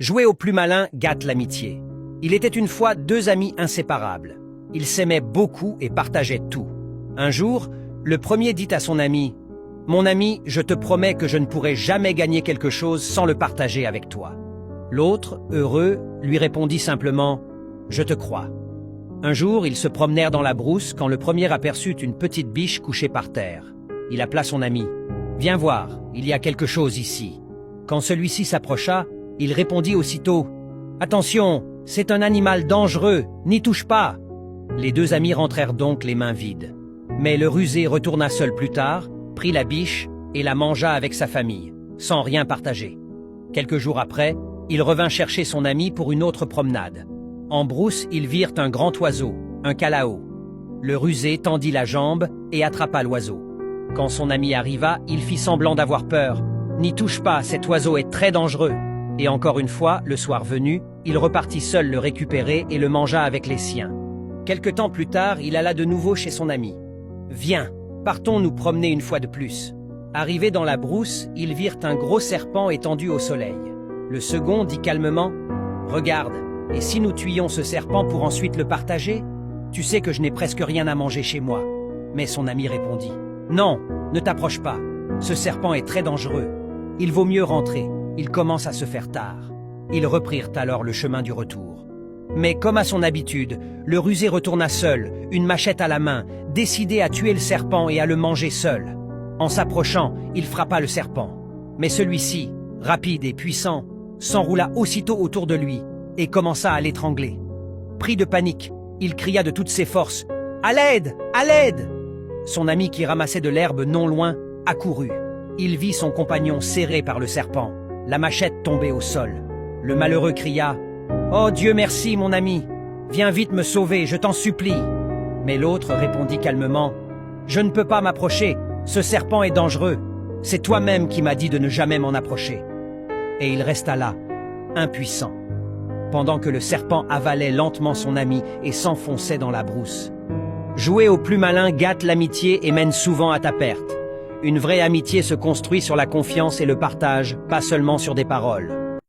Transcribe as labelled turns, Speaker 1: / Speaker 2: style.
Speaker 1: Jouer au plus malin gâte l'amitié. Il était une fois deux amis inséparables. Ils s'aimaient beaucoup et partageaient tout. Un jour, le premier dit à son ami « Mon ami, je te promets que je ne pourrai jamais gagner quelque chose sans le partager avec toi. » L'autre, heureux, lui répondit simplement « Je te crois. » Un jour, ils se promenèrent dans la brousse quand le premier aperçut une petite biche couchée par terre. Il appela son ami « Viens voir, il y a quelque chose ici. » Quand celui-ci s'approcha, il répondit aussitôt « Attention, c'est un animal dangereux, n'y touche pas !» Les deux amis rentrèrent donc les mains vides. Mais le rusé retourna seul plus tard, prit la biche et la mangea avec sa famille, sans rien partager. Quelques jours après, il revint chercher son ami pour une autre promenade. En brousse, ils virent un grand oiseau, un calao. Le rusé tendit la jambe et attrapa l'oiseau. Quand son ami arriva, il fit semblant d'avoir peur. « N'y touche pas, cet oiseau est très dangereux !» Et encore une fois, le soir venu, il repartit seul le récupérer et le mangea avec les siens. Quelque temps plus tard, il alla de nouveau chez son ami. « Viens, partons nous promener une fois de plus. » Arrivés dans la brousse, ils virent un gros serpent étendu au soleil. Le second dit calmement « Regarde, et si nous tuions ce serpent pour ensuite le partager? Tu sais que je n'ai presque rien à manger chez moi. » Mais son ami répondit « Non, ne t'approche pas. Ce serpent est très dangereux. Il vaut mieux rentrer. Il commence à se faire tard. » Ils reprirent alors le chemin du retour. Mais comme à son habitude, le rusé retourna seul, une machette à la main, décidé à tuer le serpent et à le manger seul. En s'approchant, il frappa le serpent. Mais celui-ci, rapide et puissant, s'enroula aussitôt autour de lui et commença à l'étrangler. Pris de panique, il cria de toutes ses forces « À l'aide! À l'aide !» Son ami qui ramassait de l'herbe non loin accourut. Il vit son compagnon serré par le serpent, la machette tombée au sol. Le malheureux cria « Oh Dieu merci, mon ami! Viens vite me sauver, je t'en supplie !» Mais l'autre répondit calmement « Je ne peux pas m'approcher, ce serpent est dangereux. C'est toi-même qui m'as dit de ne jamais m'en approcher. » Et il resta là, impuissant, pendant que le serpent avalait lentement son ami et s'enfonçait dans la brousse. Jouer au plus malin gâte l'amitié et mène souvent à ta perte. Une vraie amitié se construit sur la confiance et le partage, pas seulement sur des paroles.